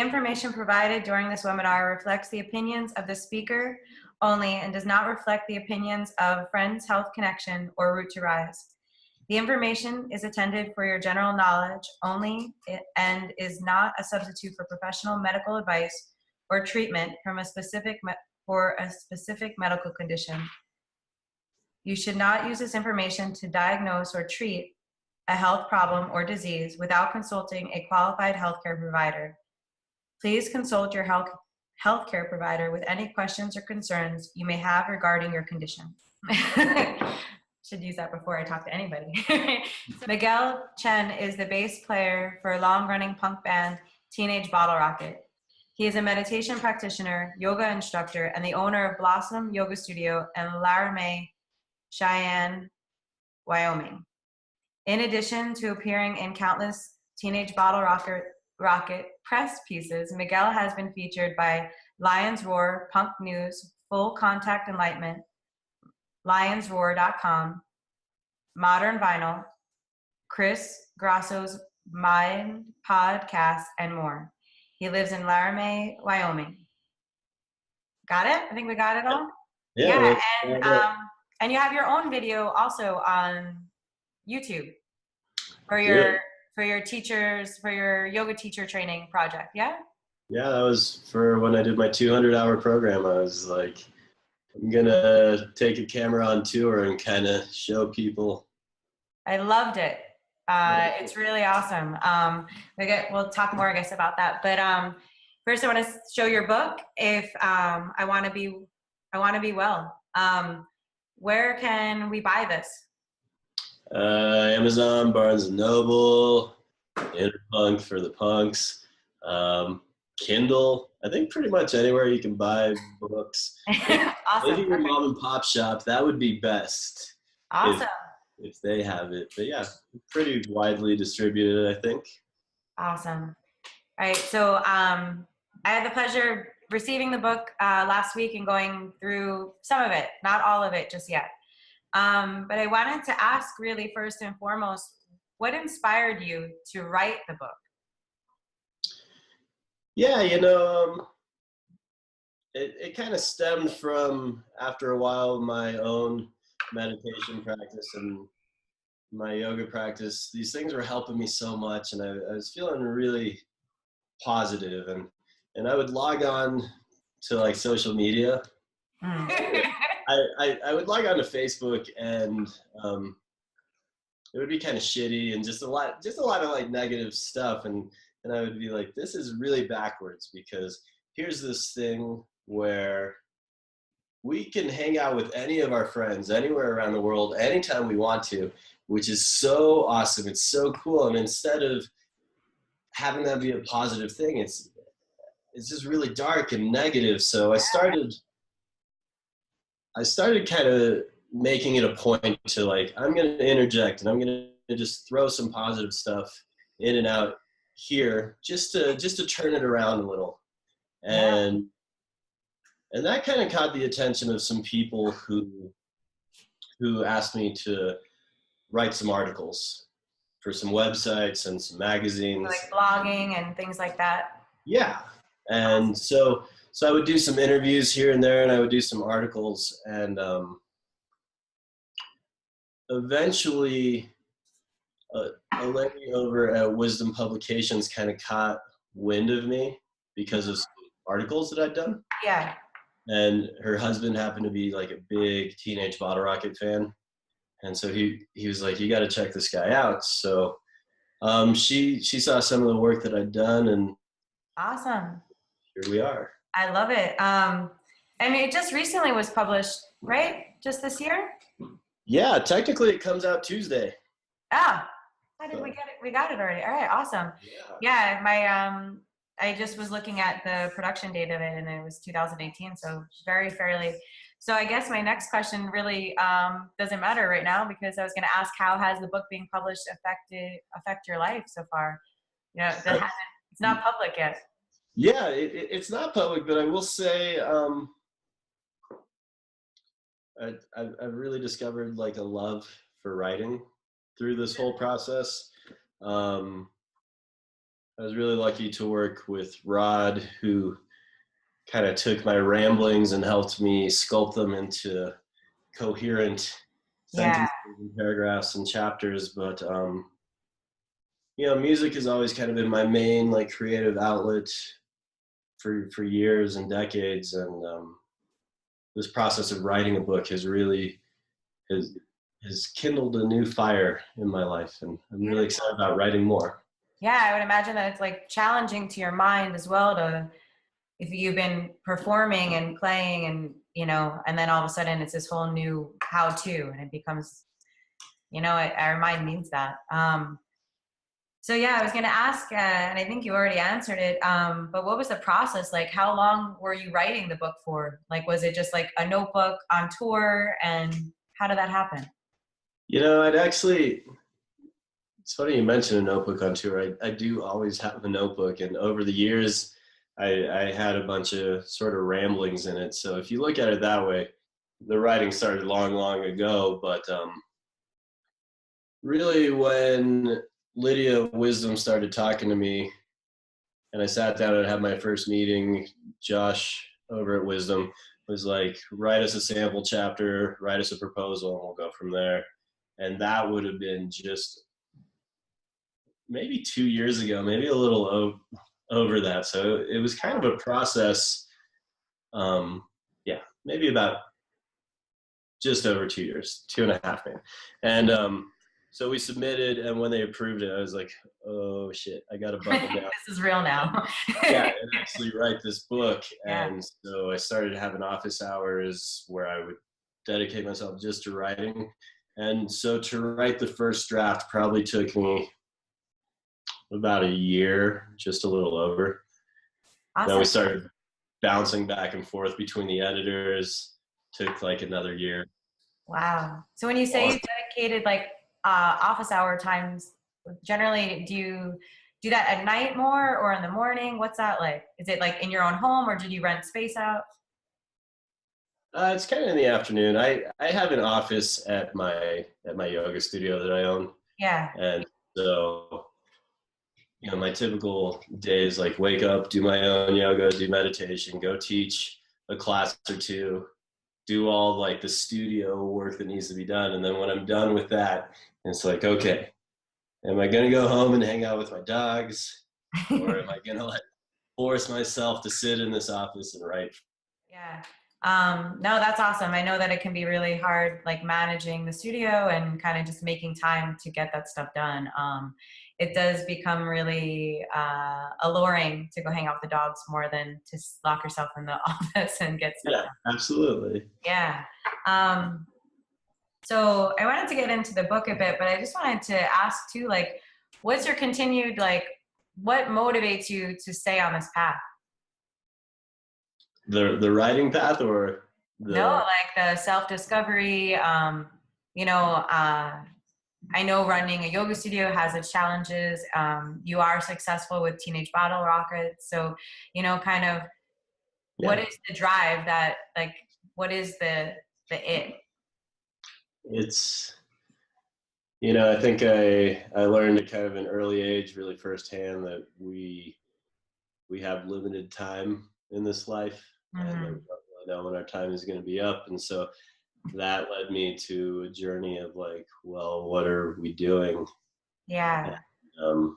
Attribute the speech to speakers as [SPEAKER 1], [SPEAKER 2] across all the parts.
[SPEAKER 1] information provided during this webinar reflects the opinions of the speaker only and does not reflect the opinions of Friends Health Connection or Root to Rise. The information is intended for your general knowledge only and is not a substitute for professional medical advice or treatment for a specific medical condition. You should not use this information to diagnose or treat a health problem or disease without consulting a qualified healthcare provider. Please consult your healthcare provider with any questions or concerns you may have regarding your condition. Should use that before I talk to anybody. So Miguel Chen is the bass player for long-running punk band Teenage Bottlerocket. He is a meditation practitioner, yoga instructor, and the owner of Blossom Yoga Studio in Laramie, Cheyenne, Wyoming. In addition to appearing in countless Teenage Bottlerocket press pieces, Miguel has been featured by Lions Roar, Punk News, Full Contact Enlightenment, lionsroar.com, Modern Vinyl, Chris Grasso's Mind Podcast, and more. He lives in Laramie, Wyoming. Got it? I think we got it all? Yeah, and you have your own video also on YouTube for your teachers, for your yoga teacher training project, yeah?
[SPEAKER 2] Yeah, that was for when I did my 200-hour program. I was like, I'm gonna take a camera on tour and kind of show people.
[SPEAKER 1] I loved it. It's really awesome. We'll talk more, I guess, about that. But first, I want to show your book. If I want to be well. Where can we buy this?
[SPEAKER 2] Amazon, Barnes and Noble, Interpunk for the punks, Kindle. I think pretty much anywhere you can buy books.
[SPEAKER 1] Awesome.
[SPEAKER 2] Maybe your mom and pop shop, that would be best.
[SPEAKER 1] Awesome.
[SPEAKER 2] If they have it. But yeah, pretty widely distributed, I think.
[SPEAKER 1] Awesome. All right, so I had the pleasure of receiving the book last week and going through some of it, not all of it just yet. But I wanted to ask really first and foremost, what inspired you to write the book?
[SPEAKER 2] Yeah, it kind of stemmed from, after a while, my own meditation practice and my yoga practice. These things were helping me so much, and I was feeling really positive, and I would log on to like social media. I would log on to Facebook, and it would be kind of shitty and just a lot of like negative stuff, and I would be like, this is really backwards, because here's this thing where we can hang out with any of our friends anywhere around the world anytime we want to, which is so awesome. It's so cool. And instead of having that be a positive thing, it's just really dark and negative. So I started kind of making it a point to like, I'm going to interject and I'm going to just throw some positive stuff in and out here just to turn it around a little. And that kind of caught the attention of some people who asked me to write some articles for some websites and some magazines.
[SPEAKER 1] Like blogging and things like that?
[SPEAKER 2] Yeah. And so I would do some interviews here and there, and I would do some articles, and eventually a lady over at Wisdom Publications kind of caught wind of me because of some articles that I'd done.
[SPEAKER 1] Yeah.
[SPEAKER 2] And her husband happened to be like a big Teenage Bottlerocket fan. And so he was like, you got to check this guy out. So she saw some of the work that I'd done, and
[SPEAKER 1] awesome.
[SPEAKER 2] Here we are.
[SPEAKER 1] I love it. I mean, it just recently was published, right? Just this year?
[SPEAKER 2] Yeah, technically it comes out Tuesday.
[SPEAKER 1] Ah, how did we get it? We got it already. All right, awesome. Yeah, my I just was looking at the production date of it, and it was 2018, so very fairly. So I guess my next question really doesn't matter right now, because I was going to ask, how has the book being published affect your life so far? You know, it's not public yet.
[SPEAKER 2] Yeah, it's not public, but I will say I've really discovered like a love for writing through this whole process. I was really lucky to work with Rod, who kind of took my ramblings and helped me sculpt them into coherent
[SPEAKER 1] Yeah.
[SPEAKER 2] sentences and paragraphs and chapters. But you know, music has always kind of been my main like creative outlet for years and decades, and this process of writing a book has really has kindled a new fire in my life, and I'm really excited about writing more.
[SPEAKER 1] Yeah, I would imagine that it's like challenging to your mind as well to, if you've been performing and playing and, you know, and then all of a sudden it's this whole new how to, and it becomes, you know, our mind needs that. So yeah, I was going to ask, and I think you already answered it, but what was the process like? How long were you writing the book for? Like, was it just like a notebook on tour, and how did that happen?
[SPEAKER 2] You know, it's funny you mentioned a notebook on tour. I do always have a notebook, and over the years, I had a bunch of sort of ramblings in it. So if you look at it that way, the writing started long, long ago. But really, when Lydia Wisdom started talking to me, and I sat down and had my first meeting, Josh over at Wisdom was like, write us a sample chapter, write us a proposal, and we'll go from there. And that would have been just maybe 2 years ago, maybe a little over that. So it was kind of a process. Yeah, maybe about just over 2 years, 2.5 maybe. And so we submitted, and when they approved it, I was like, oh shit, I got to buckle down.
[SPEAKER 1] This is real now.
[SPEAKER 2] Yeah, and actually write this book.
[SPEAKER 1] Yeah.
[SPEAKER 2] And so I started having office hours where I would dedicate myself just to writing. And so to write the first draft probably took me about a year, just a little over.
[SPEAKER 1] Awesome.
[SPEAKER 2] Then we started bouncing back and forth between the editors. Took like another year.
[SPEAKER 1] Wow. So when you say you dedicated like office hour times, generally do you do that at night more or in the morning? What's that like? Is it like in your own home, or did you rent space out?
[SPEAKER 2] It's kind of in the afternoon. I have an office at my yoga studio that I own.
[SPEAKER 1] Yeah.
[SPEAKER 2] And so, you know, my typical days like wake up, do my own yoga, do meditation, go teach a class or two, do all like the studio work that needs to be done. And then when I'm done with that, it's like, okay, am I going to go home and hang out with my dogs? Or am I going to like force myself to sit in this office and write?
[SPEAKER 1] Yeah. No, that's awesome. I know that it can be really hard, like managing the studio and kind of just making time to get that stuff done. It does become really alluring to go hang out with the dogs more than to lock yourself in the office and get stuff done.
[SPEAKER 2] Absolutely.
[SPEAKER 1] Yeah. So I wanted to get into the book a bit, but I just wanted to ask too, like, what's your continued, like, what motivates you to stay on this path?
[SPEAKER 2] The writing path, or
[SPEAKER 1] No, like the self-discovery, you know, I know running a yoga studio has its challenges. You are successful with Teenage Bottlerocket. So, you know, kind of what is the drive that, like, what is the it?
[SPEAKER 2] It's, you know, I think I learned at kind of an early age, really firsthand, that we have limited time in this life. And we don't really know when our time is going to be up. And so that led me to a journey of like, well, what are we doing?
[SPEAKER 1] Yeah.
[SPEAKER 2] And,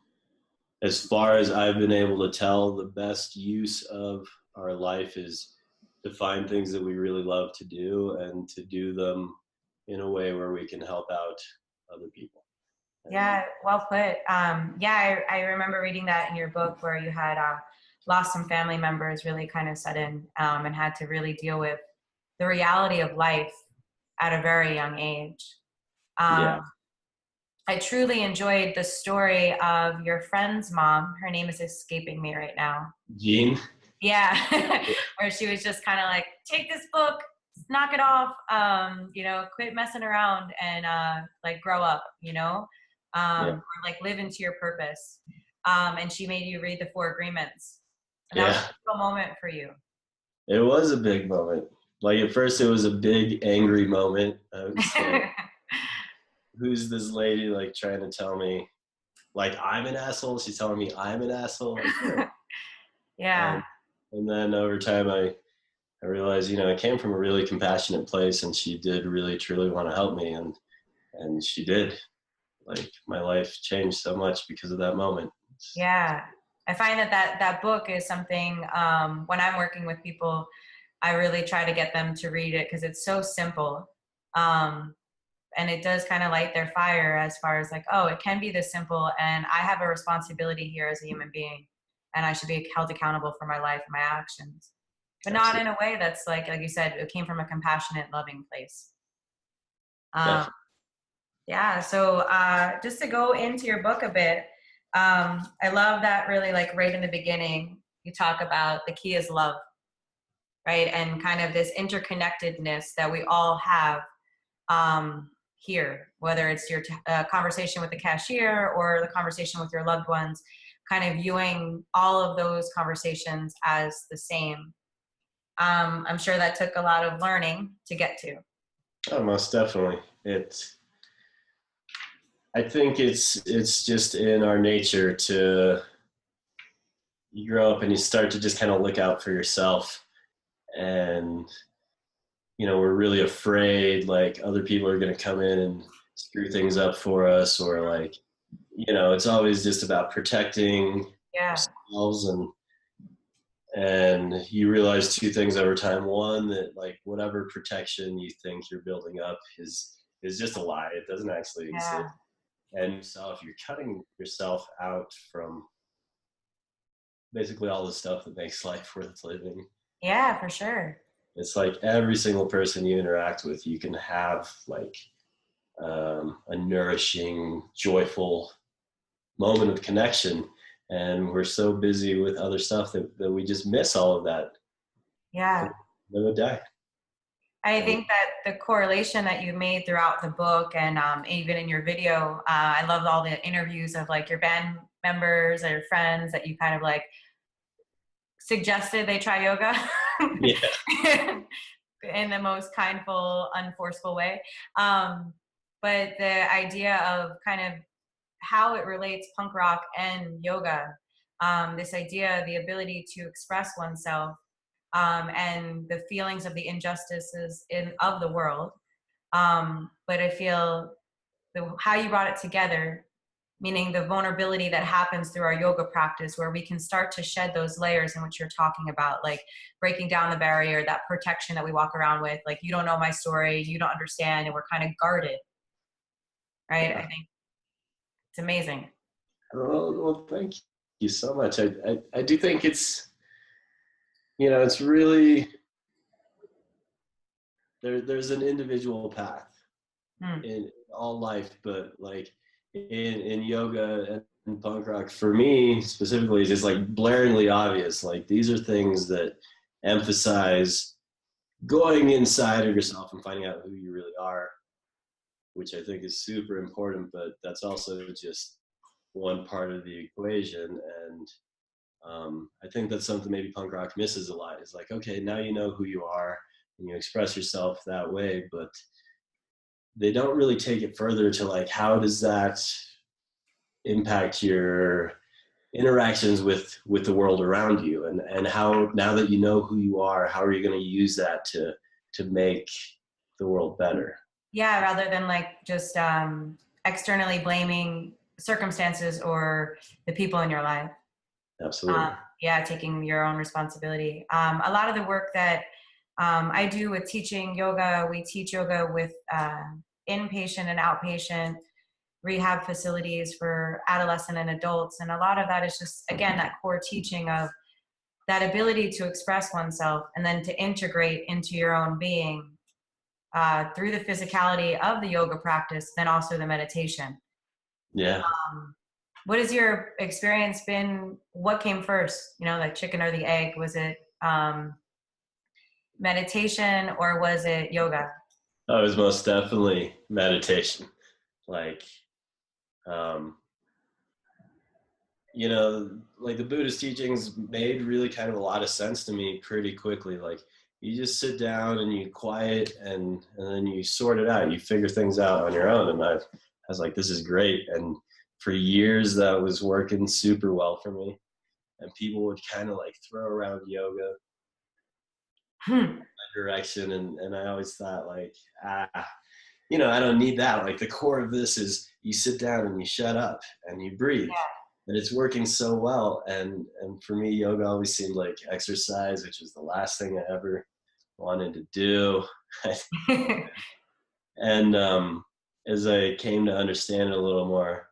[SPEAKER 2] as far as I've been able to tell, the best use of our life is to find things that we really love to do and to do them in a way where we can help out other people.
[SPEAKER 1] Yeah, well put. I remember reading that in your book where you had lost some family members really kind of sudden, and had to really deal with the reality of life at a very young age. I truly enjoyed the story of your friend's mom. Her name is escaping me right now.
[SPEAKER 2] Jean?
[SPEAKER 1] Yeah, where she was just kind of like, take this book, knock it off, you know, quit messing around and like grow up, you know, or like live into your purpose. And she made you read the 4 Agreements. And that was a big moment for you. It
[SPEAKER 2] was a big moment. Like at first it was a big angry moment. I was like, who's this lady like trying to tell me like I'm an asshole. She's telling me I'm an asshole.
[SPEAKER 1] Yeah.
[SPEAKER 2] Um, and then over time, I realized, you know, it came from a really compassionate place, and she did really truly want to help me, and she did. Like my life changed so much because of that moment.
[SPEAKER 1] Yeah. I find that book is something, when I'm working with people, I really try to get them to read it because it's so simple. Um, and it does kind of light their fire as far as like, oh, it can be this simple, and I have a responsibility here as a human being, and I should be held accountable for my life and my actions, but not in
[SPEAKER 2] Absolutely.
[SPEAKER 1] a way that's like you said, it came from a compassionate, loving place. Um,
[SPEAKER 2] Definitely.
[SPEAKER 1] yeah. So just to go into your book a bit, I love that really like right in the beginning, you talk about the key is love, right? And kind of this interconnectedness that we all have here, whether it's your conversation with the cashier or the conversation with your loved ones, kind of viewing all of those conversations as the same. I'm sure that took a lot of learning to get to.
[SPEAKER 2] Oh, most definitely. I think it's just in our nature to, you grow up and you start to just kind of look out for yourself, and you know, we're really afraid like other people are going to come in and screw things up for us, or like, you know, it's always just about protecting
[SPEAKER 1] Yeah.
[SPEAKER 2] ourselves, and you realize two things over time. One, that like whatever protection you think you're building up is just a lie. It doesn't actually exist.
[SPEAKER 1] Yeah.
[SPEAKER 2] And so if you're cutting yourself out from basically all the stuff that makes life worth living,
[SPEAKER 1] Yeah, for sure.
[SPEAKER 2] it's like every single person you interact with, you can have like a nourishing, joyful moment of connection. And we're so busy with other stuff that we just miss all of that.
[SPEAKER 1] Yeah.
[SPEAKER 2] And then we die.
[SPEAKER 1] I
[SPEAKER 2] And
[SPEAKER 1] think that the correlation that you made throughout the book and even in your video, I loved all the interviews of like your band members or your friends that you kind of like suggested they try yoga
[SPEAKER 2] yeah,
[SPEAKER 1] in the most kindful, unforceful way. But the idea of kind of how it relates punk rock and yoga, this idea, the ability to express oneself, and the feelings of the injustices of the world. But I feel how you brought it together, meaning the vulnerability that happens through our yoga practice, where we can start to shed those layers in which you're talking about, like breaking down the barrier, that protection that we walk around with, like, you don't know my story, you don't understand, and we're kind of guarded, right? I
[SPEAKER 2] yeah.
[SPEAKER 1] think it's amazing.
[SPEAKER 2] Well, thank you so much. I do think it's, you know, it's really, there's an individual path
[SPEAKER 1] Hmm.
[SPEAKER 2] in all life, but like in yoga and punk rock, for me specifically, it's just like blaringly obvious. Like these are things that emphasize going inside of yourself and finding out who you really are, which I think is super important. But that's also just one part of the equation. And I think that's something maybe punk rock misses a lot. It's like, okay, now you know who you are and you express yourself that way, but they don't really take it further to like, how does that impact your interactions with the world around you, and how, now that you know who you are, how are you going to use that to make the world better?
[SPEAKER 1] Yeah, rather than like just externally blaming circumstances or the people in your life. um,
[SPEAKER 2] Absolutely.
[SPEAKER 1] yeah, taking your own responsibility. A lot of the work that I do with teaching yoga, we teach yoga with inpatient and outpatient rehab facilities for adolescent and adults. And a lot of that is just, again, that core teaching of that ability to express oneself and then to integrate into your own being through the physicality of the yoga practice, then also the meditation.
[SPEAKER 2] Yeah.
[SPEAKER 1] Um, what has your experience been? What came first? You know, like chicken or the egg? Was it meditation or was it yoga?
[SPEAKER 2] Oh, it was most definitely meditation. Like, um, you know, like the Buddhist teachings made really kind of a lot of sense to me pretty quickly. Like you just sit down and you quiet, and then you sort it out. You figure things out on your own. And I was like, this is great. And for years that was working super well for me. And people would kind of like throw around yoga in my direction. And I always thought like, you know, I don't need that. Like the core of this is you sit down and you shut up and you breathe. And it's working so well. And for me, yoga always seemed like exercise, which was the last thing I ever wanted to do. And as I came to understand it a little more,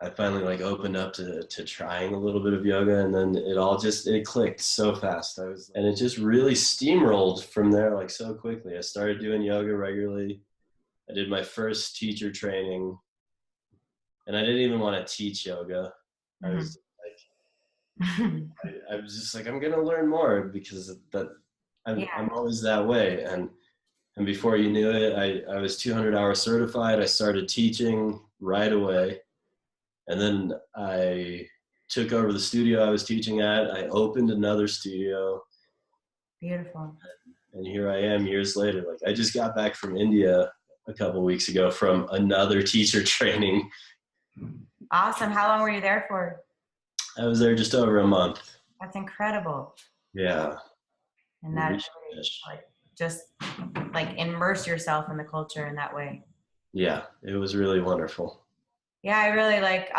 [SPEAKER 2] I finally like opened up to trying a little bit of yoga, and then it clicked so fast. And it just really steamrolled from there like so quickly. I started doing yoga regularly. I did my first teacher training, and I didn't even want to teach yoga. I was like, I was just like, I'm gonna learn more because I'm always that way. And before you knew it, I was 200 hours certified. I started teaching right away. And then I took over the studio I was teaching at. I opened another studio.
[SPEAKER 1] Beautiful.
[SPEAKER 2] And here I am years later. Like I just got back from India a couple of weeks ago from another teacher training.
[SPEAKER 1] Awesome. How long were you there for?
[SPEAKER 2] I was there just over a month.
[SPEAKER 1] That's incredible.
[SPEAKER 2] Yeah.
[SPEAKER 1] And that like just like immerse yourself in the culture in that way.
[SPEAKER 2] Yeah, it was really wonderful.
[SPEAKER 1] Yeah, I really like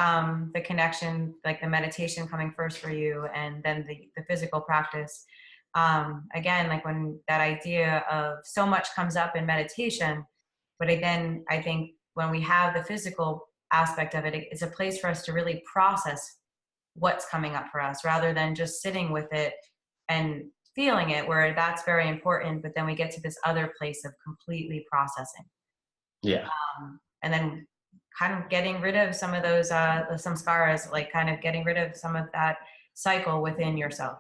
[SPEAKER 1] the connection, like the meditation coming first for you, and then the physical practice. Again, like when that idea of so much comes up in meditation, but again, I think when we have the physical aspect of it, it's a place for us to really process what's coming up for us rather than just sitting with it and feeling it, where that's very important, but then we get to this other place of completely processing.
[SPEAKER 2] Yeah.
[SPEAKER 1] And then kind of getting rid of some of those, some scars, like kind of getting rid of some of that cycle within yourself.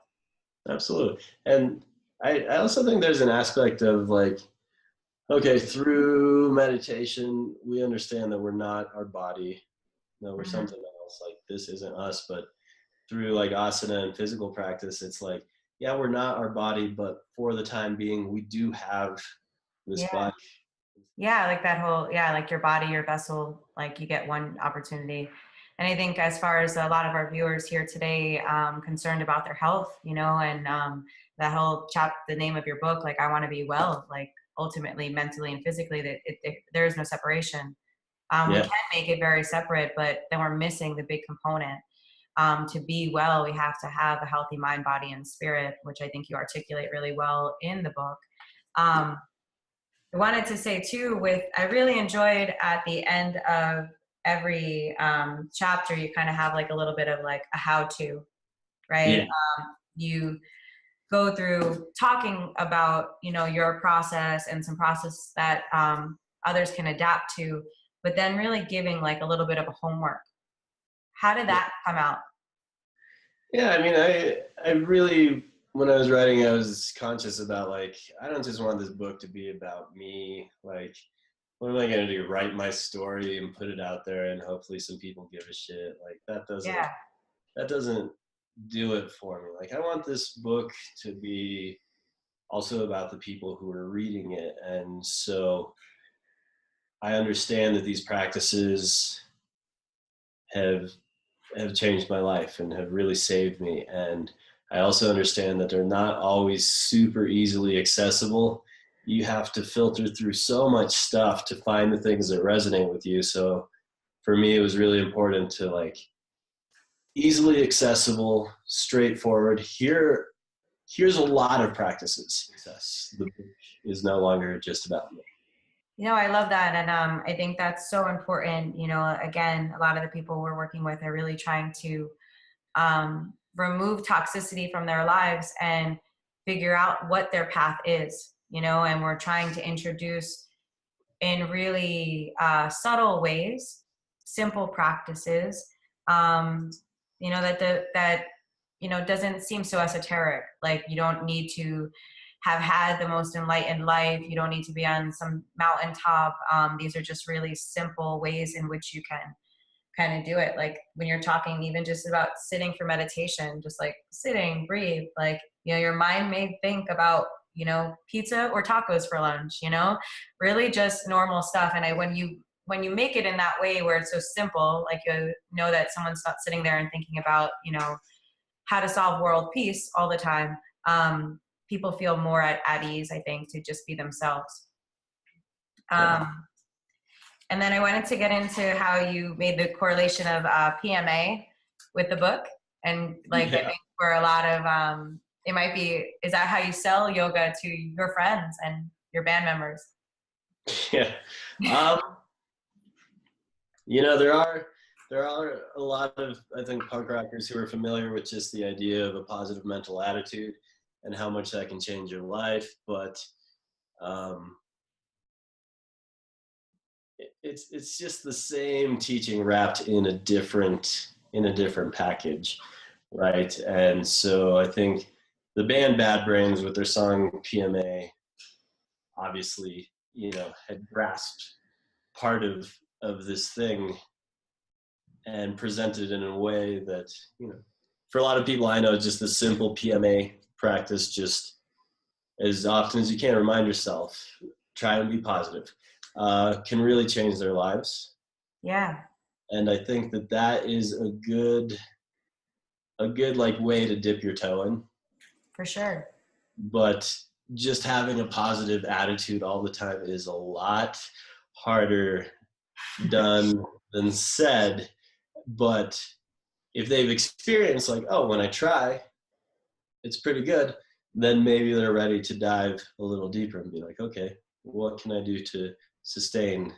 [SPEAKER 2] Absolutely. And I also think there's an aspect of like, okay, through meditation, we understand that we're not our body. No, we're something else. Like this isn't us, but through like asana and physical practice, it's like, yeah, we're not our body, but for the time being, we do have this body.
[SPEAKER 1] Yeah, like that whole, like your body, your vessel, like you get one opportunity. And I think as far as a lot of our viewers here today, concerned about their health, you know, and that whole the name of your book, like I want to be well, like ultimately mentally and physically, that there is no separation. We can make it very separate, but then we're missing the big component. To be well, we have to have a healthy mind, body, and spirit, which I think you articulate really well in the book. I wanted to say too, I really enjoyed at the end of every chapter, you kind of have like a little bit of like a how-to, right?
[SPEAKER 2] Yeah.
[SPEAKER 1] You go through talking about, you know, your process and some process that others can adapt to, but then really giving like a little bit of a homework. How did that come out?
[SPEAKER 2] Yeah, I mean, I really, when I was writing, I was conscious about like, I don't just want this book to be about me. Like, what am I going to do? Write my story and put it out there and hopefully some people give a shit. Like that doesn't do it for me. Like I want this book to be also about the people who are reading it. And so I understand that these practices have changed my life and have really saved me. And I also understand that they're not always super easily accessible. You have to filter through so much stuff to find the things that resonate with you. So for me, it was really important to like easily accessible, straightforward. Here's a lot of practices. The book is no longer just about me.
[SPEAKER 1] You know, I love that. And I think that's so important. You know, again, a lot of the people we're working with are really trying to remove toxicity from their lives and figure out what their path is, you know, and we're trying to introduce in really subtle ways, simple practices, you know, that, you know, doesn't seem so esoteric. Like you don't need to have had the most enlightened life. You don't need to be on some mountaintop. These are just really simple ways in which you can kind of do it. Like when you're talking even just about sitting for meditation, just like sitting, breathe, like, you know, your mind may think about, you know, pizza or tacos for lunch, you know, really just normal stuff. And when you when you make it in that way where it's so simple, like you know that someone's not sitting there and thinking about, you know, how to solve world peace all the time, people feel more at ease, I think, to just be themselves. And then I wanted to get into how you made the correlation of PMA with the book. And like, I think for a lot of, it might be, is that how you sell yoga to your friends and your band members?
[SPEAKER 2] Yeah. You know, there are a lot of, I think, punk rockers who are familiar with just the idea of a positive mental attitude and how much that can change your life. But it's just the same teaching wrapped in a different package, right? And so I think the band Bad Brains with their song PMA obviously, you know, had grasped part of this thing and presented in a way that, you know, for a lot of people I know, just the simple PMA practice, just as often as you can, remind yourself, try and be positive, can really change their lives.
[SPEAKER 1] Yeah.
[SPEAKER 2] And I think that is a good like way to dip your toe in.
[SPEAKER 1] For sure.
[SPEAKER 2] But just having a positive attitude all the time is a lot harder done than said. But if they've experienced like, oh, when I try, it's pretty good, then maybe they're ready to dive a little deeper and be like, okay, what can I do to sustain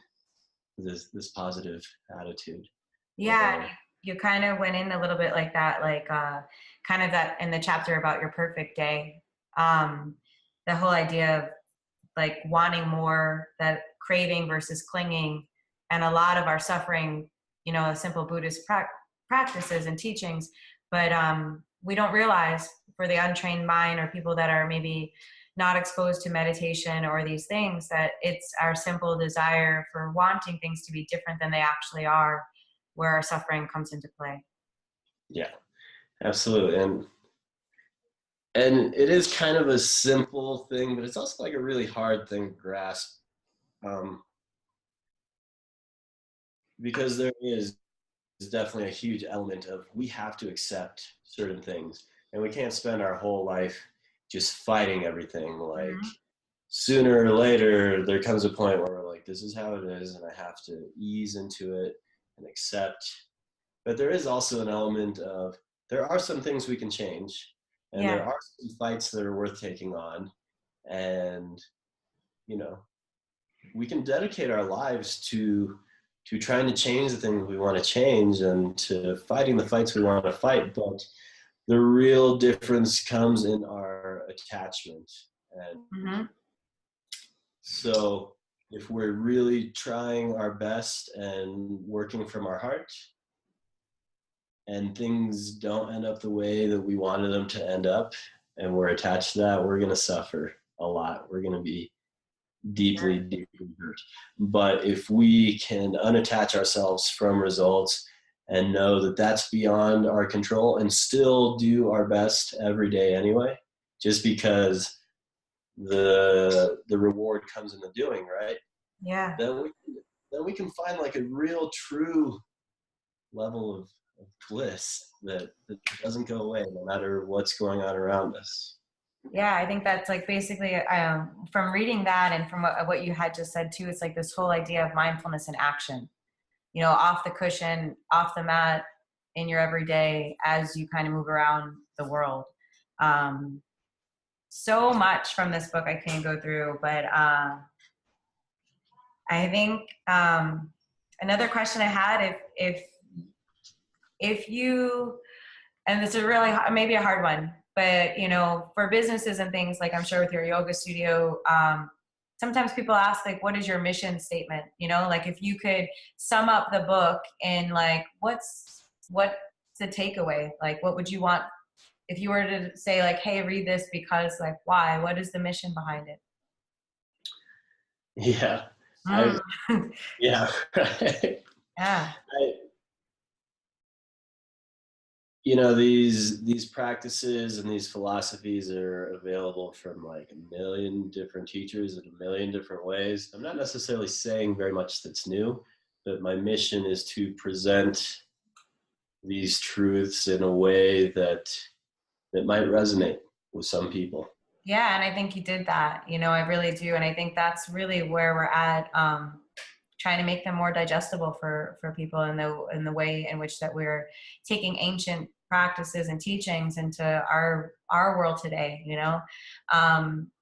[SPEAKER 2] this positive attitude?
[SPEAKER 1] Yeah, you kind of went in a little bit like that, like kind of that in the chapter about your perfect day. The whole idea of like wanting more, that craving versus clinging, and a lot of our suffering, you know, simple Buddhist practices and teachings, but we don't realize, for the untrained mind or people that are maybe not exposed to meditation or these things, that it's our simple desire for wanting things to be different than they actually are, where our suffering comes into play.
[SPEAKER 2] Yeah, absolutely. And it is kind of a simple thing, but it's also like a really hard thing to grasp, because there is definitely a huge element of we have to accept certain things, and we can't spend our whole life just fighting everything. Like sooner or later, there comes a point where we're like, this is how it is, and I have to ease into it and accept. But there is also an element of there are some things we can change, and there are some fights that are worth taking on, and you know, we can dedicate our lives to trying to change the things we want to change and to fighting the fights we want to fight. But the real difference comes in our attachment. And so if we're really trying our best and working from our heart, and things don't end up the way that we wanted them to end up, and we're attached to that, we're going to suffer a lot. We're going to be deeply, deeply hurt. But if we can unattach ourselves from results and know that that's beyond our control and still do our best every day anyway, just because the reward comes in the doing, right?
[SPEAKER 1] Yeah.
[SPEAKER 2] Then we can find like a real true level of bliss that doesn't go away no matter what's going on around us.
[SPEAKER 1] Yeah, I think that's like basically from reading that and from what you had just said too, it's like this whole idea of mindfulness in action, you know, off the cushion, off the mat, in your everyday as you kind of move around the world. So much from this book I can't go through, but I think another question I had, if you, and this is really maybe a hard one, but you know, for businesses and things, like I'm sure with your yoga studio, sometimes people ask like, what is your mission statement? You know, like if you could sum up the book in like, what's the takeaway? Like, what would you want if you were to say like, hey, read this because like, why? What is the mission behind it?
[SPEAKER 2] Yeah. Yeah.
[SPEAKER 1] Yeah.
[SPEAKER 2] You know, these practices and these philosophies are available from like a million different teachers in a million different ways. I'm not necessarily saying very much that's new, that my mission is to present these truths in a way that might resonate with some people.
[SPEAKER 1] Yeah, and I think you did that. You know, I really do, and I think that's really where we're at. Trying to make them more digestible for people in the way in which that we're taking ancient practices and teachings into our world today. You know,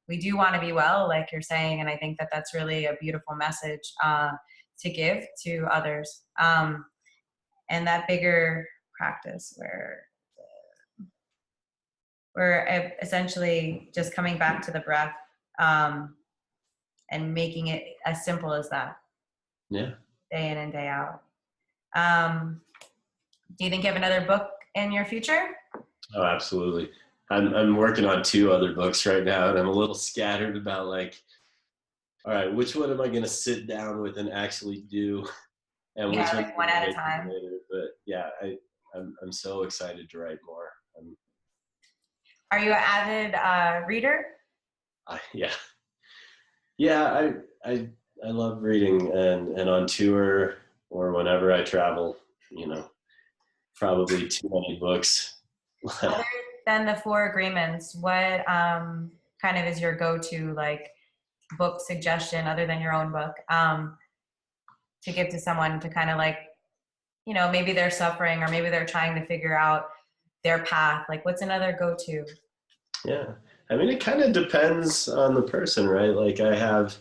[SPEAKER 1] we do want to be well, like you're saying, and I think that that's really a beautiful message to give to others. And that bigger practice where we're essentially just coming back to the breath and making it as simple as that.
[SPEAKER 2] Yeah.
[SPEAKER 1] Day in and day out. Do you think you have another book in your future?
[SPEAKER 2] Oh, absolutely. I'm working on 2 other books right now, and I'm a little scattered about like, all right, which one am I going to sit down with and actually do, and which
[SPEAKER 1] like one at a time.
[SPEAKER 2] later. But yeah, I'm so excited to write more.
[SPEAKER 1] Are you an avid reader?
[SPEAKER 2] Yeah. I love reading, and on tour or whenever I travel, you know, probably too many books.
[SPEAKER 1] Other than the 4 Agreements, what kind of is your go-to like book suggestion other than your own book to give to someone to kind of like, you know, maybe they're suffering or maybe they're trying to figure out their path. Like, what's another go-to?
[SPEAKER 2] Yeah, I mean, it kind of depends on the person, right? Like, I have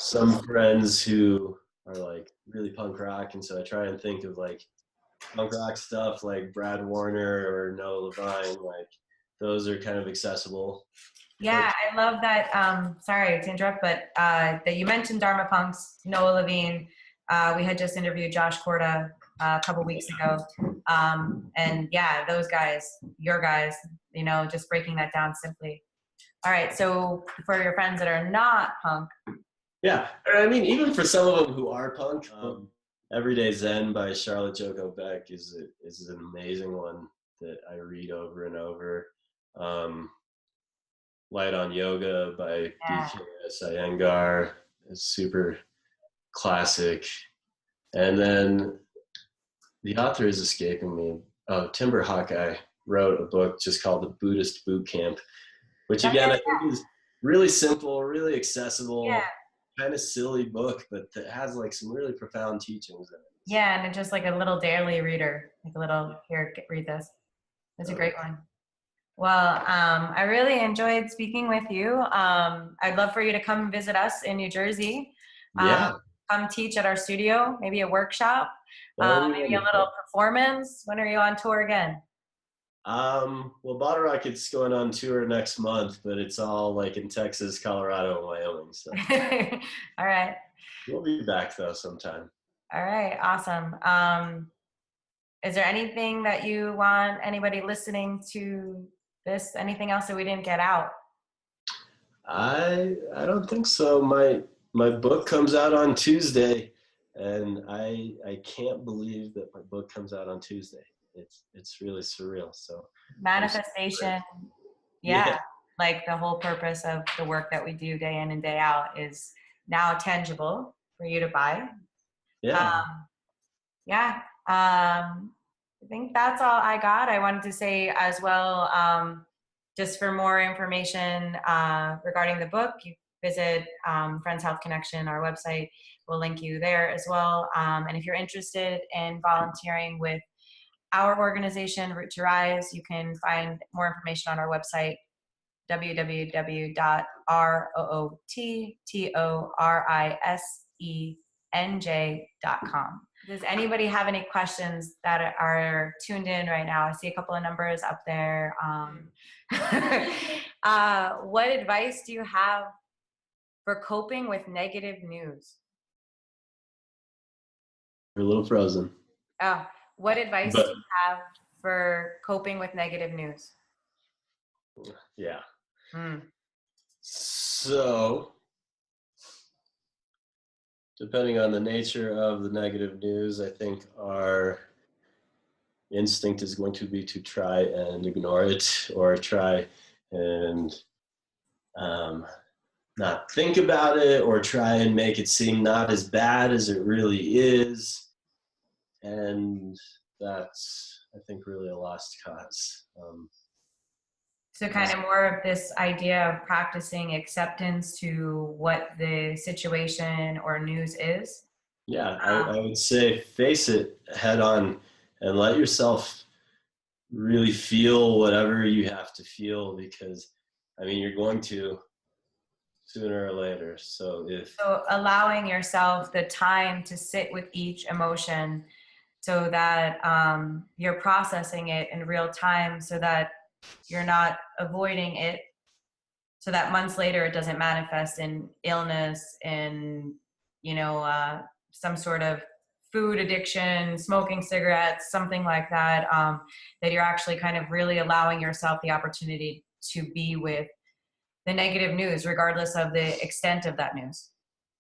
[SPEAKER 2] some friends who are like really punk rock, and so I try and think of like punk rock stuff like Brad Warner or Noah Levine. Like, those are kind of accessible.
[SPEAKER 1] Yeah, I love that. Sorry to interrupt, but that you mentioned Dharma Punks, Noah Levine. We had just interviewed Josh Corda a couple weeks ago. And yeah, those guys, your guys, you know, just breaking that down simply. All right, so for your friends that are not punk.
[SPEAKER 2] Yeah, I mean, even for some of them who are punk, Everyday Zen by Charlotte Joko Beck is an amazing one that I read over and over. Light on Yoga by BKS Iyengar is super classic. And then the author is escaping me. Oh, Timber Hawkeye wrote a book just called The Buddhist Boot Camp, which again, I think is really simple, really accessible, kind of silly book, but that has like some really profound teachings in it.
[SPEAKER 1] Yeah, and it's just like a little daily reader, like a little, here, read this. It's a great one. Well, I really enjoyed speaking with you. I'd love for you to come visit us in New Jersey. Come teach at our studio, maybe a workshop, maybe a little performance. When are you on tour again?
[SPEAKER 2] Well, Bottlerocket's going on tour next month, but it's all like in Texas, Colorado, and Wyoming. So.
[SPEAKER 1] All right.
[SPEAKER 2] We'll be back though sometime.
[SPEAKER 1] All right, awesome. Is there anything that you want anybody listening to this, anything else that we didn't get out?
[SPEAKER 2] I don't think so. My book comes out on Tuesday, and I can't believe that my book comes out on Tuesday. It's really surreal. So
[SPEAKER 1] manifestation, yeah, like the whole purpose of the work that we do day in and day out is now tangible for you to buy. I think that's all I got. I wanted to say as well, just for more information regarding the book, you visit Friends Health Connection, our website. We'll link you there as well. And if you're interested in volunteering with our organization, Root to Rise, you can find more information on our website, www.roottoriseng.com. Does anybody have any questions that are tuned in right now? I see a couple of numbers up there. What advice do you have for coping with negative news?
[SPEAKER 2] We're a little frozen.
[SPEAKER 1] Oh, what advice do you have for coping with negative news?
[SPEAKER 2] Yeah. So, depending on the nature of the negative news, I think our instinct is going to be to try and ignore it or try and not think about it or try and make it seem not as bad as it really is. And that's, I think, really a lost cause.
[SPEAKER 1] So kind of more of this idea of practicing acceptance to what the situation or news is.
[SPEAKER 2] Yeah, I would say face it head on and let yourself really feel whatever you have to feel, because I mean, you're going to sooner or later. So
[SPEAKER 1] allowing yourself the time to sit with each emotion so that you're processing it in real time, so that you're not avoiding it, so that months later it doesn't manifest in illness, in some sort of food addiction, smoking cigarettes, something like that, that you're actually kind of really allowing yourself the opportunity to be with the negative news, regardless of the extent of that news.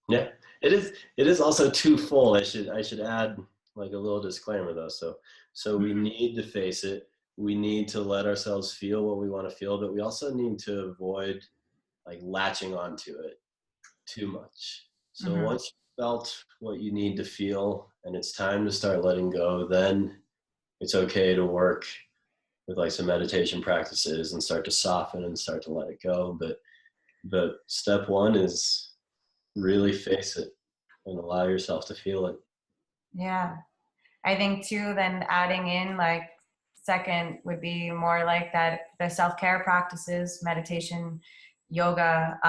[SPEAKER 2] Yeah, it is also twofold. I should add like a little disclaimer though. So we need to face it. We need to let ourselves feel what we want to feel, but we also need to avoid like latching onto it too much. So once you felt what you need to feel and it's time to start letting go, then it's okay to work with like some meditation practices and start to soften and start to let it go. But step one is really face it and allow yourself to feel it.
[SPEAKER 1] Yeah. I think too, then adding in like second would be more like that, the self-care practices, meditation, yoga.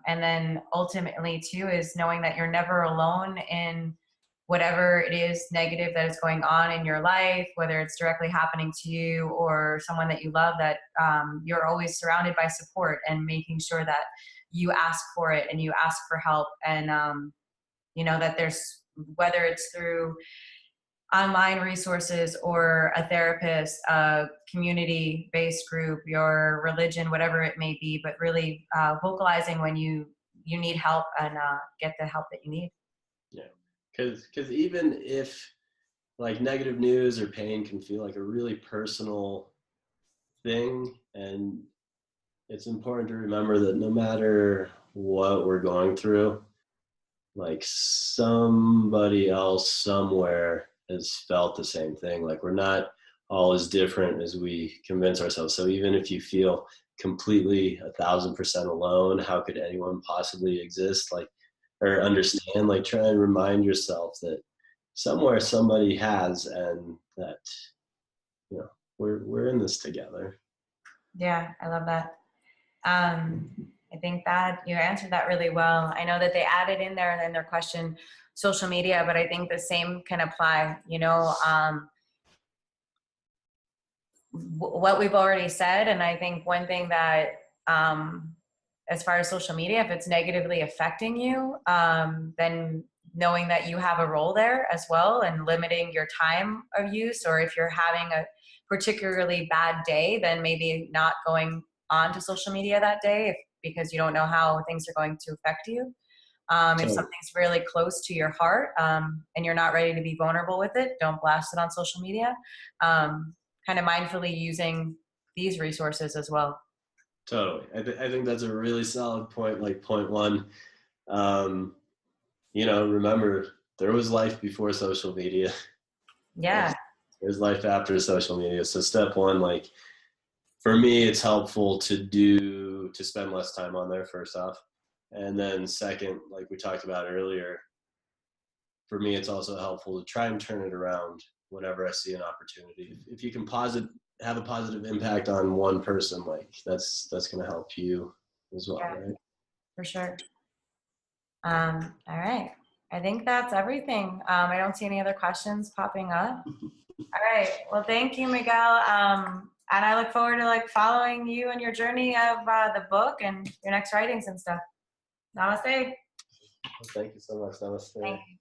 [SPEAKER 1] And then ultimately too is knowing that you're never alone in whatever it is negative that is going on in your life, whether it's directly happening to you or someone that you love, that you're always surrounded by support, and making sure that you ask for it and you ask for help. And, that there's, whether it's through online resources or a therapist, a community-based group, your religion, whatever it may be, but really vocalizing when you need help, and get the help that you need.
[SPEAKER 2] Yeah, because even if like negative news or pain can feel like a really personal thing, and it's important to remember that no matter what we're going through, like somebody else somewhere has felt the same thing. Like we're not all as different as we convince ourselves. So even if you feel completely 1,000% alone, how could anyone possibly exist? Like, or understand, like try and remind yourself that somewhere somebody has, and that, we're in this together.
[SPEAKER 1] Yeah, I love that. I think that you answered that really well. I know that they added in there in their question, social media, but I think the same can apply. What we've already said. And I think one thing that, as far as social media, if it's negatively affecting you, then knowing that you have a role there as well, and limiting your time of use, or if you're having a particularly bad day, then maybe not going on to social media that day, because you don't know how things are going to affect you. If something's really close to your heart, and you're not ready to be vulnerable with it, don't blast it on social media. Kind of mindfully using these resources as well.
[SPEAKER 2] Totally. I think that's a really solid point, like point one. Remember, there was life before social media.
[SPEAKER 1] Yeah.
[SPEAKER 2] There's life after social media. So step one, like for me, it's helpful to spend less time on there, first off. And then second, like we talked about earlier, for me, it's also helpful to try and turn it around whenever I see an opportunity. If you can have a positive impact on one person, like that's going to help you as well,
[SPEAKER 1] Yeah,
[SPEAKER 2] right?
[SPEAKER 1] for sure. All right. I think that's everything. I don't see any other questions popping up. All right. Well, thank you, Miguel. And I look forward to following you and your journey of the book and your next writings and stuff. Namaste.
[SPEAKER 2] Thank you so much. Namaste.
[SPEAKER 1] Thank you.